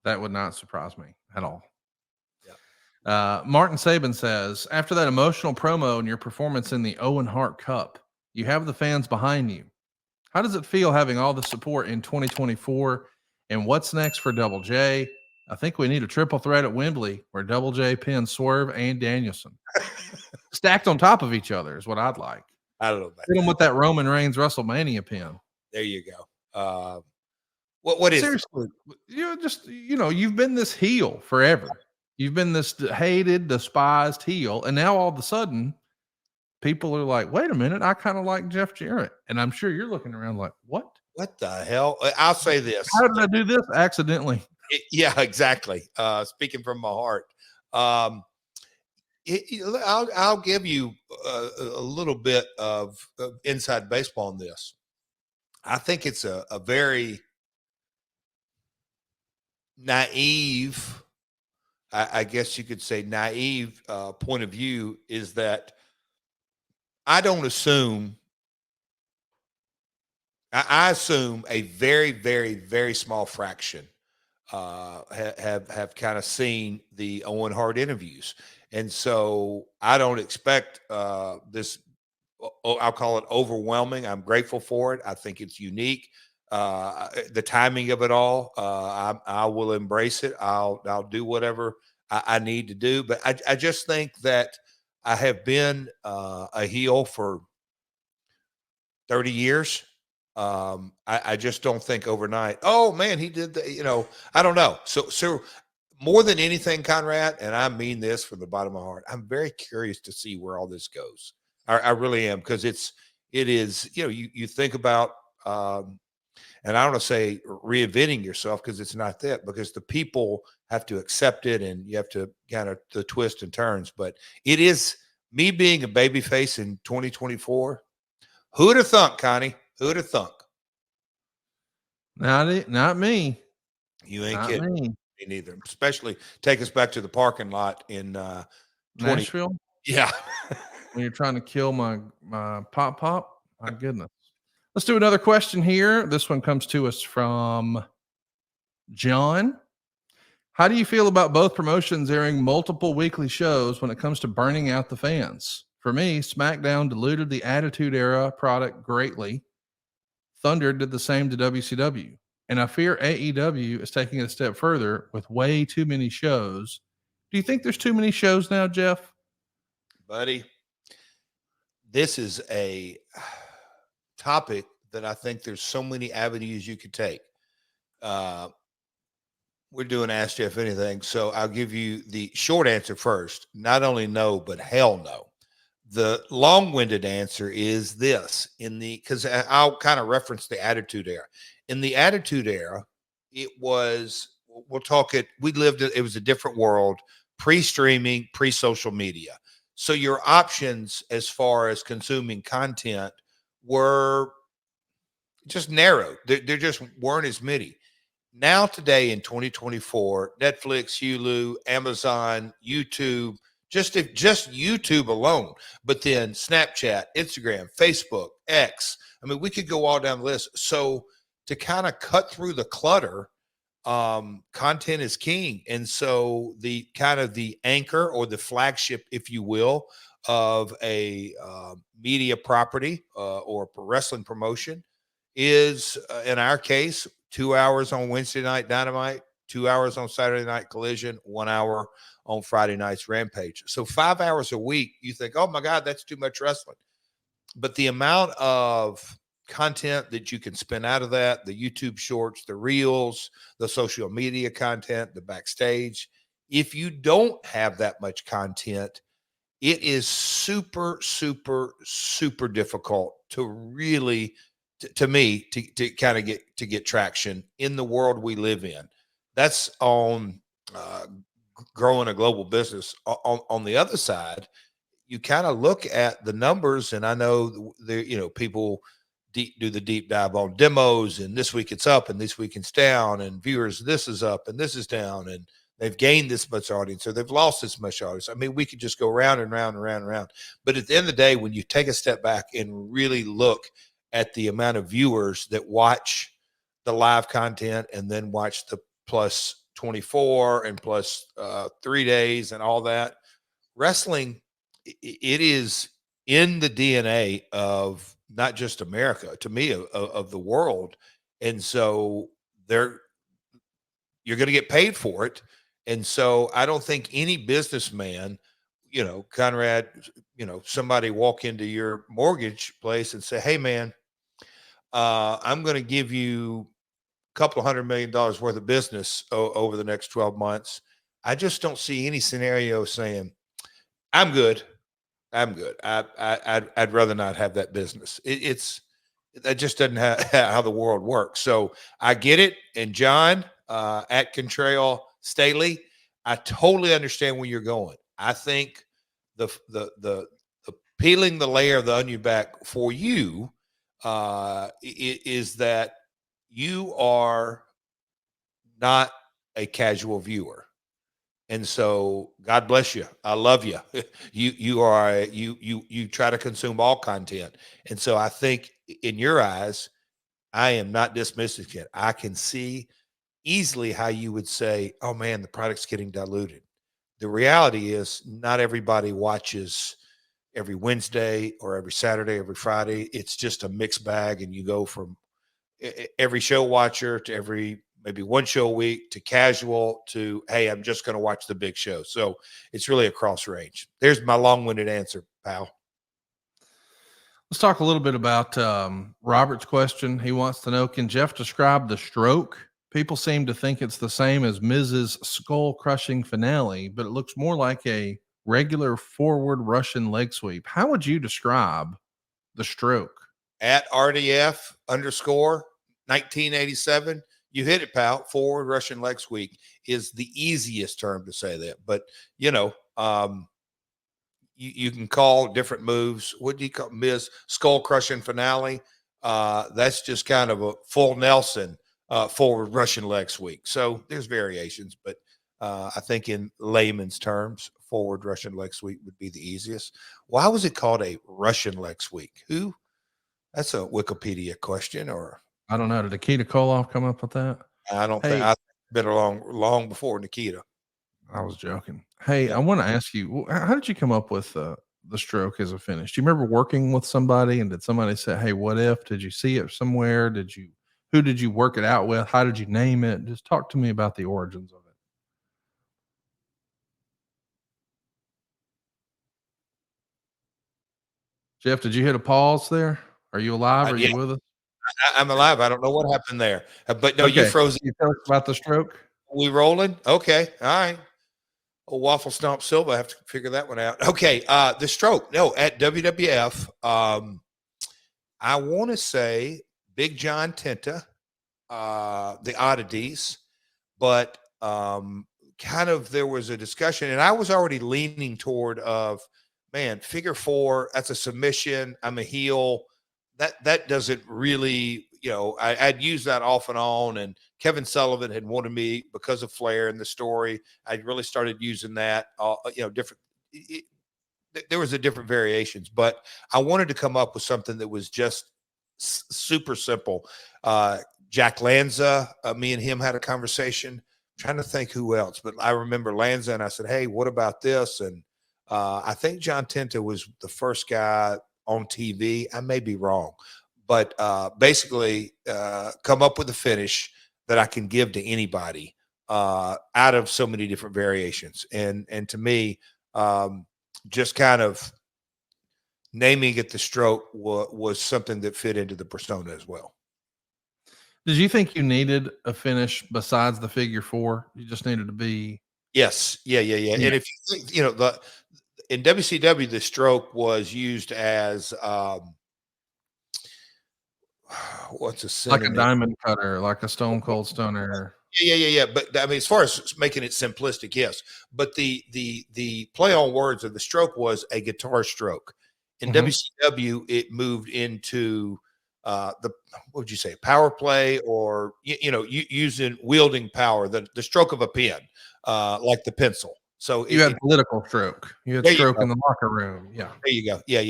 That would not surprise me at all. Yeah. Martin Saban says, after that emotional promo and your performance in the Owen Hart Cup, you have the fans behind you. How does it feel having all the support in 2024? And what's next for Double J? I think we need a triple threat at Wembley where Double J pins Swerve and Danielson. Stacked on top of each other is what I'd like. I don't know about Hit them that. with that Roman Reigns WrestleMania pin. There you go. What is Seriously, you've been this heel forever. You've been this hated, despised heel, and now all of a sudden, people are like, "Wait a minute, I kind of like Jeff Jarrett," and I'm sure you're looking around like, "What? what the hell? I'll say this. How did I do this accidentally?" Yeah, exactly. Speaking from my heart. Um, I'll give you a little bit of inside baseball on this. I think it's a very naive, I guess you could say naive point of view is that I don't assume, I assume a very, very, very small fraction have kind of seen the Owen Hart interviews. And so I don't expect this, I'll call it overwhelming. I'm grateful for it. I think it's unique. The timing of it all, I will embrace it. I'll do whatever I need to do. But I just think that I have been a heel for 30 years. I just don't think overnight, oh man, he did I don't know. So more than anything, Conrad, and I mean this from the bottom of my heart, I'm very curious to see where all this goes. I really am, because it is, you think about, and I don't want to say reinventing yourself, because it's not that, because the people have to accept it and you have to kind of the twist and turns. But it is me being a babyface in 2024. Who'd have thunk, Connie? Who'd have thunk? Not me. You ain't Not kidding. me. Me neither. Especially take us back to the parking lot in 20. Nashville. Yeah. When you're trying to kill my pop. My goodness. Let's do another question here. This one comes to us from John. How do you feel about both promotions airing multiple weekly shows when it comes to burning out the fans? For me, SmackDown diluted the Attitude Era product greatly. Thunder did the same to WCW. And I fear AEW is taking it a step further with way too many shows. Do you think there's too many shows now, Jeff? Buddy, this is a topic that I think there's so many avenues you could take. We're doing Ask Jeff Anything, so I'll give you the short answer first. Not only no, but hell no. The long-winded answer is this: because I'll kind of reference the Attitude Era. In the Attitude Era, it was, we'll talk it. It was a different world, pre-streaming, pre-social media. So your options as far as consuming content were just narrowed. There just weren't as many. Now, today in 2024, Netflix, Hulu, Amazon, YouTube, just YouTube alone, but then Snapchat, Instagram, Facebook, X. I mean, we could go all down the list. So to kind of cut through the clutter, content is king. And so the kind of the anchor or the flagship, if you will, of a media property or wrestling promotion is, in our case, 2 hours on Wednesday night Dynamite, 2 hours on Saturday night Collision, 1 hour on Friday night's Rampage. So 5 hours a week, you think, oh my God, that's too much wrestling. But the amount of content that you can spin out of that, the YouTube shorts, the reels, the social media content, the backstage, if you don't have that much content, it is super, super, super difficult to really, to me, to kind of get traction in the world we live in. That's on growing a global business. On the other side, you kind of look at the numbers, and I know people do the deep dive on demos, and this week it's up and this week it's down, and viewers, this is up and this is down, and they've gained this much audience or they've lost this much audience. I mean, we could just go round and round and round and round. But at the end of the day, when you take a step back and really look at the amount of viewers that watch the live content and then watch the plus 24 and plus 3 days and all that. Wrestling, it is in the DNA of not just America, to me, of the world. And so you're going to get paid for it. And so I don't think any businessman, Conrad, somebody walk into your mortgage place and say, hey, man, I'm going to give you a couple of $100 million worth of business over the next 12 months. I just don't see any scenario saying, I'm good. I'm good. I'd rather not have that business. That just doesn't have how the world works. So I get it. And John, at Contrail Staley, I totally understand where you're going. I think the peeling the layer of the onion back for you is that you are not a casual viewer. And so God bless you. I love you. You try to consume all content. And so I think in your eyes, I am not dismissing it. I can see easily how you would say, oh man, the product's getting diluted. The reality is not everybody watches every Wednesday or every Saturday, every Friday. It's just a mixed bag. And you go from every show watcher to every maybe one show a week to casual to, hey, I'm just going to watch the big show. So it's really a cross range. There's my long-winded answer, pal. Let's talk a little bit about Robert's question. He wants to know, can Jeff describe the stroke? People seem to think it's the same as Miz's skull-crushing finale, but it looks more like a regular forward Russian leg sweep. How would you describe the stroke? At RDF _1987, you hit it, pal. Forward Russian leg sweep is the easiest term to say that. But, you can call different moves. What do you call Miz skull crushing finale? That's just kind of a full Nelson forward Russian leg sweep. So there's variations, but I think in layman's terms, forward Russian leg sweep would be the easiest. Why was it called a Russian leg sweep? That's a Wikipedia question, or I don't know. Did Nikita Koloff come up with that? I don't think I've been long before Nikita. I was joking. Hey, Yeah. I want to ask you, how did you come up with the stroke as a finish? Do you remember working with somebody and did somebody say, hey, what if? Did you see it somewhere? Who did you work it out with? How did you name it? Just talk to me about the origins of it. Jeff, did you hit a pause there? Are you alive? Are you with us? I'm alive. I don't know what happened there, but no, Okay. you froze. Can you tell us about the stroke? We rolling? Okay. All right. Oh, Waffle Stomp Silva. I have to figure that one out. Okay. The stroke. No, at WWF, I want to say Big John Tenta, the oddities, but kind of there was a discussion, and I was already leaning toward figure four, that's a submission. I'm a heel. That doesn't really, I'd use that off and on. And Kevin Sullivan had wanted me because of Flair and the story. I really started using that, different. There was a different variations, but I wanted to come up with something that was just super simple. Jack Lanza, me and him had a conversation. I'm trying to think who else, but I remember Lanza and I said, hey, what about this? And I think John Tenta was the first guy on TV. I may be wrong, but basically come up with a finish that I can give to anybody out of so many different variations. And to me, just kind of naming it the stroke was something that fit into the persona as well. Did you think you needed a finish besides the figure four? You just needed to be. Yes. Yeah. And if you think, in WCW, the stroke was used as what's a synonym? Like a diamond cutter, like a Stone Cold Stunner. Yeah. But I mean, as far as making it simplistic, yes. But the play on words of the stroke was a guitar stroke. In WCW, it moved into what would you say, power play, or wielding power, the stroke of a pen, like the pencil. So you had political stroke. You had stroke in the locker room. Yeah. There you go. Yeah.